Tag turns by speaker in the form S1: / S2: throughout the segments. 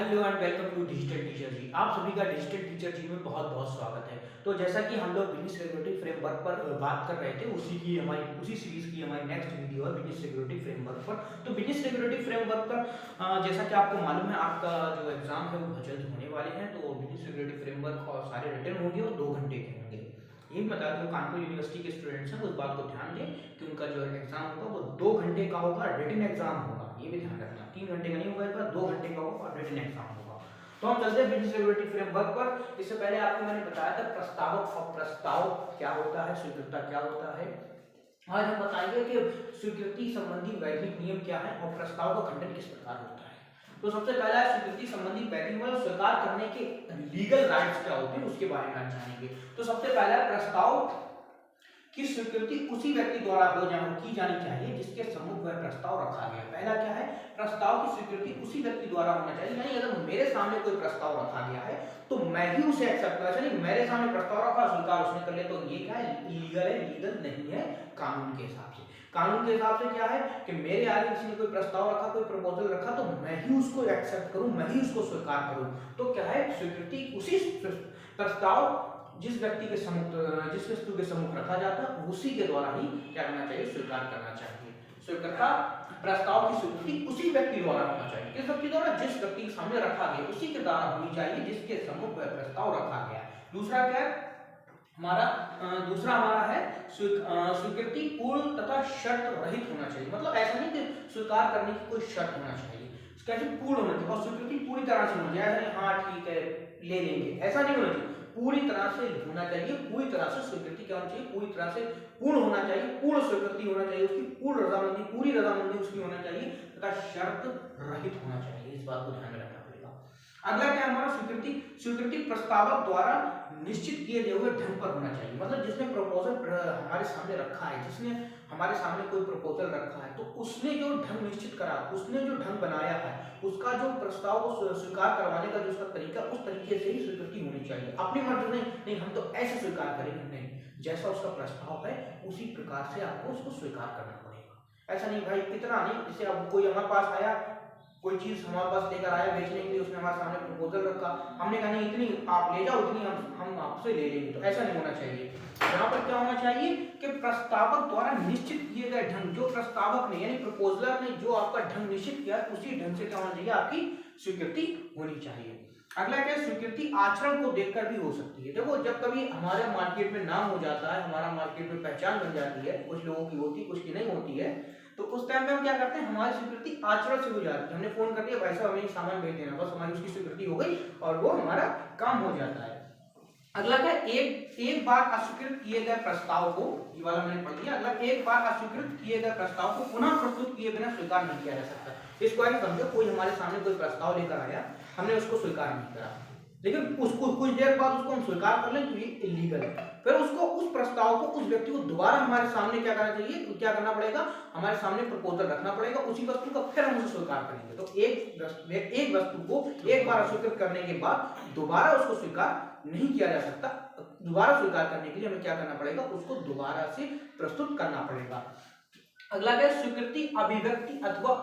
S1: Hello and welcome to digital teacher जी। आप सभी का डिजिटल टीचर जी में बहुत बहुत स्वागत है। तो जैसा कि हम लोग बिजनेस सिक्योरिटी फ्रेमवर्क पर बात कर रहे थे, उसी सीरीज की हमारी नेक्स्ट वीडियो है बिजनेस सिक्योरिटी फ्रेमवर्क पर। तो बिजनेस सिक्योरिटी फ्रेमवर्क पर जैसा कि आपको मालूम है, आपका जो एग्जाम है वो बहुत जल्द होने वाले हैं। तो बिजनेस सिक्योरिटी फ्रेमवर्क और सारे रिटर्न होंगे और 2 घंटे के होंगे। ये बता दूं, कानपुर यूनिवर्सिटी के स्टूडेंट्स हैं, उस बात को ध्यान दें कि उनका जो एग्जाम होगा वो 2 घंटे का होगा। रिटन एग्जाम होगा, ये भी ध्यान रखना। 3 घंटे का नहीं होगा, 2 घंटे का होगा और रिटन एग्जाम होगा। तो हम चलते हैं बिजनेस सिक्योरिटी फ्रेमवर्क पर। इससे पहले आपको मैंने बताया था प्रस्तावक और प्रस्ताव क्या होता है, स्वीकृता क्या होता है। आज हम बताएंगे कि स्वीकृति संबंधी वैधानिक नियम क्या है और प्रस्ताव का खंडन किस प्रकार होता है। तो सबसे पहला है स्वीकृति संबंधी वैधानिक नियम, स्वीकार करने के लीगल राइट्स क्या होते हैं उसके बारे में आज जानेंगे। तो सबसे पहला है प्रस्ताव की स्वीकृति उसी व्यक्ति द्वारा की जानी चाहिए जिसके सम्मुख वह प्रस्ताव रखा गया। पहला क्या है, प्रस्ताव की स्वीकृति उसी व्यक्ति द्वारा होना चाहिए। यानी अगर मेरे सामने कोई प्रस्ताव रखा गया है तो मैं ही उसे एक्सेप्ट करूं। नहीं, मेरे सामने प्रस्ताव रखा, स्वीकार उसने कर लिया, तो ये क्या है, इलीगल है, लीगल नहीं है कानून के हिसाब से। कानून के हिसाब से क्या है कि मेरे आगे किसी ने कोई प्रस्ताव रखा, कोई प्रपोजल रखा, तो मैं ही उसको एक्सेप्ट करूं, मैं ही उसको स्वीकार करूं। तो क्या है, स्वीकृति उसी प्रस्ताव जिस व्यक्ति के सम्मुख रखा जाता है उसी के द्वारा ही क्या करना चाहिए, स्वीकार करना चाहिए। स्वीकृता प्रस्ताव की स्वीकृति उसी व्यक्ति द्वारा होना चाहिए। किस व्यक्ति द्वारा, जिस व्यक्ति के सामने रखा गया उसी के द्वारा होनी चाहिए जिसके सम्मुख वह प्रस्ताव रखा गया। दूसरा क्या है हमारा है स्वीकृति पूर्ण तथा शर्त रहित होना चाहिए। मतलब ऐसा नहीं कि स्वीकार करने की कोई शर्त होना चाहिए, कैसे पूर्ण होना चाहिए। और स्वीकृति पूरी तरह से होनी चाहिए, हाँ ठीक है ले लेंगे, ऐसा नहीं होना चाहिए। पूरी तरह से होना चाहिए, पूरी तरह से स्वीकृति क्या होनी चाहिए, पूरी तरह से पूर्ण होना चाहिए, पूर्ण स्वीकृति होना चाहिए, उसकी पूर्ण रजामंदी, पूरी रजामंदी उसकी होना चाहिए तथा शर्त रहित होना चाहिए। इस बात को ध्यान में रखना पड़ेगा। अगला क्या हमारा, स्वीकृति प्रस्तावक द्वारा निश्चित किए गए हुए ढंग पर होना चाहिए। मतलब जिसने प्रपोजल हमारे सामने रखा है, जिसने हमारे सामने कोई प्रपोजल रखा है, तो उसने जो ढंग निश्चित करा, उसने जो ढंग बनाया है, उसका जो प्रस्ताव को स्वीकार करवाने का जो उसका तरीका, उस तरीके से ही स्वीकृति होनी चाहिए। अपनी मर्जी नहीं हम तो ऐसे स्वीकार करेंगे, नहीं, जैसा उसका प्रस्ताव है उसी प्रकार से आपको उसको स्वीकार करना पड़ेगा। ऐसा नहीं भाई इतना नहीं, जैसे अब कोई हमारे पास आया, कोई चीज हमारे पास लेकर आया बेचने के लिए, उसने हमारे सामने प्रपोजल रखा, हमने कहा नहीं इतनी आप ले जाओ, इतनी हम आपसे ले लेंगे, तो ऐसा नहीं होना चाहिए। यहाँ पर क्या होना चाहिए कि प्रस्तावक द्वारा निश्चित किए गए ढंग, जो प्रस्तावक ने यानी प्रपोजलर ने जो आपका ढंग निश्चित किया, उसी ढंग से क्या होना चाहिए, आपकी स्वीकृति होनी चाहिए। अगला क्या, स्वीकृति आचरण को देखकर भी हो सकती है। देखो जब कभी हमारे मार्केट में नाम हो जाता है, हमारा मार्केट में पहचान बन जाती है, कुछ लोगों की होती है, कुछ की नहीं होती है, तो उस टाइम में हम क्या करते हैं, हमारी स्वीकृति आचरण से हो जाती है। हमने फोन कर दिया, भाई साहब हमें सामान भेज देना, बस हमारी उसकी स्वीकृति हो गई और वो हमारा काम हो जाता है। अगला क्या, एक बार अस्वीकृत किए गए प्रस्ताव को, ये वाला मैंने पढ़ लिया। अगला, एक बार अस्वीकृत किए गए प्रस्ताव को पुनः प्रस्तुत किए बिना स्वीकार नहीं किया जा सकता। इसको ऐसे समझो, कोई हमारे सामने कोई प्रस्ताव लेकर आया, हमने उसको स्वीकार नहीं करा, लेकिन उसको कुछ देर बाद उसको हम स्वीकार कर लें तो ये इलीगल है। फिर उसको उस प्रस्ताव को, उस व्यक्ति को दोबारा हमारे सामने क्या करना चाहिए, तो क्या करना पड़ेगा, हमारे सामने प्रपोजल रखना पड़ेगा उसी वस्तु का, फिर हम उसे स्वीकार करेंगे। तो एक वस्तु को एक बार अस्वीकृत करने के बाद दोबारा उसको स्वीकार नहीं किया जा सकता। दोबारा स्वीकार करने के लिए हमें क्या करना पड़ेगा, उसको दोबारा से प्रस्तुत करना पड़ेगा। अगला क्या, स्वीकृति अभिव्यक्ति अथवा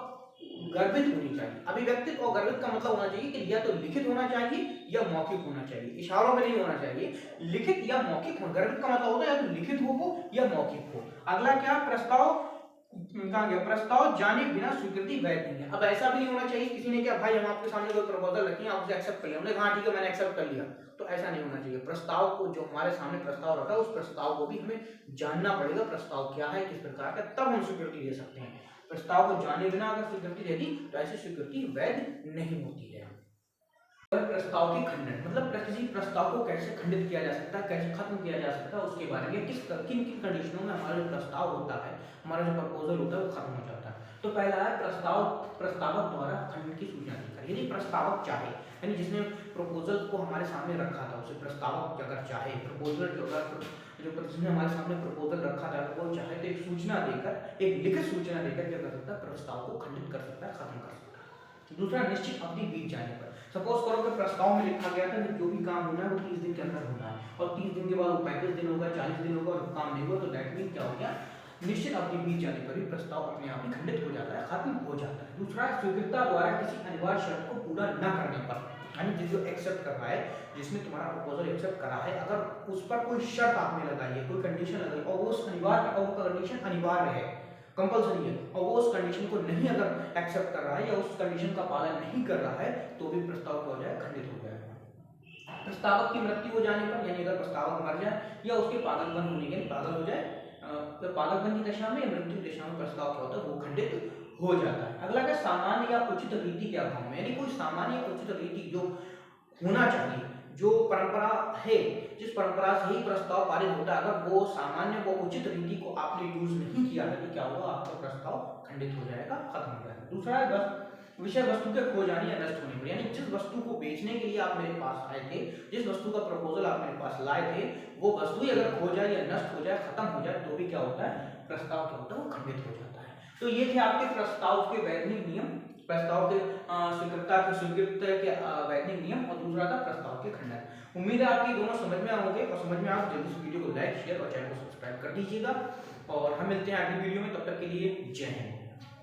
S1: गर्भित होनी चाहिए। अभिव्यक्तित और गर्भित का मतलब होना चाहिए कि या तो लिखित होना चाहिए या मौखिक होना चाहिए, इशारों में नहीं होना चाहिए, लिखित या मौखिक हो। गर्भित का मतलब होता है या तो लिखित हो या मौखिक हो। अगला क्या, प्रस्ताव कहाँ गया, प्रस्ताव जाने बिना स्वीकृति वैध नहीं है। अब ऐसा भी नहीं होना चाहिए, किसी ने क्या भाई हम आपके सामने कोई प्रपोजल रखी है, आप उसे एक्सेप्ट कर लिया, हमने कहा ठीक है मैंने एक्सेप्ट कर लिया, तो ऐसा नहीं होना चाहिए। प्रस्ताव को, जो हमारे सामने प्रस्ताव रखा है, उस प्रस्ताव को भी हमें जानना पड़ेगा, प्रस्ताव क्या है, किस प्रकार का, तब हम स्वीकृति दे सकते हैं। प्रस्ताव को जाने बिना अगर स्वीकृति दे दी तो ऐसी स्वीकृति वैध नहीं होती है। प्रस्ताव की खंडन, मतलब किसी प्रस्ताव को कैसे खंडित किया जा सकता है, कैसे खत्म किया जा सकता है, उसके बारे में किन किन कंडीशनों में हमारा जो प्रस्ताव होता है, हमारा जो प्रपोजल होता है वो खत्म हो जाता है। तो पहला है प्रस्तावक द्वारा खंडन की सूचना देकर। यदि प्रस्तावक चाहे, यानी जिसने प्रपोजल को हमारे सामने रखा था, उसे प्रस्तावक अगर चाहे, प्रपोजल जो जिसने हमारे सामने प्रपोजल रखा था वो चाहे तो एक सूचना देकर, एक लिखित सूचना देकर क्या कर सकता है, प्रस्ताव को खंडित कर सकता है, खत्म कर सकता है। दूसरा, निश्चित अवधि बीत जाने पर। सपोज करो कि प्रस्ताव में लिखा गया था कि जो भी काम होना है वो 30 दिन के अंदर होना है, और 30 दिन के बाद वो 35 दिन होगा, 40 दिन होगा और काम नहीं हुआ, तो दैट मीन क्या हो गया, निश्चित अवधि बीत जाने पर भी प्रस्ताव अपने आप ही खंडित हो जाता है, खत्म हो जाता है। दूसरा, स्वीकृता द्वारा किसी अनिवार्य शर्त को पूरा न करने पर। यानी जो एक्सेप्ट कर रहा है, जिसने तुम्हारा प्रपोजल एक्सेप्ट करा है, अगर उस पर कोई शर्त आपने लगाई है, कोई कंडीशन लगाई और वो अनिवार्य और वो कंडीशन अनिवार्य है, कंपल्सरी है, और वो उस कंडीशन को नहीं अगर एक्सेप्ट कर रहा है या उस कंडीशन का पालन नहीं कर रहा है, तो भी प्रस्ताव क्या हो जाए, खंडित हो जाएगा। प्रस्तावक की मृत्यु हो जाने पर, यानी अगर प्रस्तावक मर जाए या उसके पागलपन होने के पागल हो जाए, तो पागलपन की दशा में या मृत्यु की दशा में प्रस्ताव क्या होता है, वो खंडित हो जाता है। अगला क्या, सामान्य या उचित रीति के अभाव में, यानी कोई सामान्य या उचित रीति जो होना चाहिए, जो परंपरा है, जिस परंपरा से ही प्रस्ताव पारित होता है, अगर वो सामान्य वो उचित रीति को आपने यूज नहीं किया है, तो क्या होगा, आपका प्रस्ताव खंडित हो जाएगा, खत्म हो जाएगा। दूसरा है विषय वस्तु के खो जाने या नष्ट होने पर, यानी जिस वस्तु को बेचने के लिए आप मेरे पास आए थे, जिस वस्तु का प्रपोजल आप मेरे पास लाए थे, वो वस्तु ही अगर खो जाए या नष्ट हो जाए, खत्म हो जाए, तो भी क्या होता है, प्रस्ताव क्या होता है, वो खंडित हो जाता है। तो ये थे आपके प्रस्ताव के वैधानिक नियम, प्रस्ताव के स्वीकृत के वैधानिक नियम, और दूसरा था प्रस्ताव के खंडन। उम्मीद है आपकी दोनों समझ में आओगे, और समझ में आप जल्दी से वीडियो को लाइक, शेयर और चैनल को सब्सक्राइब कर दीजिएगा, और हम मिलते हैं अगली वीडियो में, तब तक के लिए जय हिंद।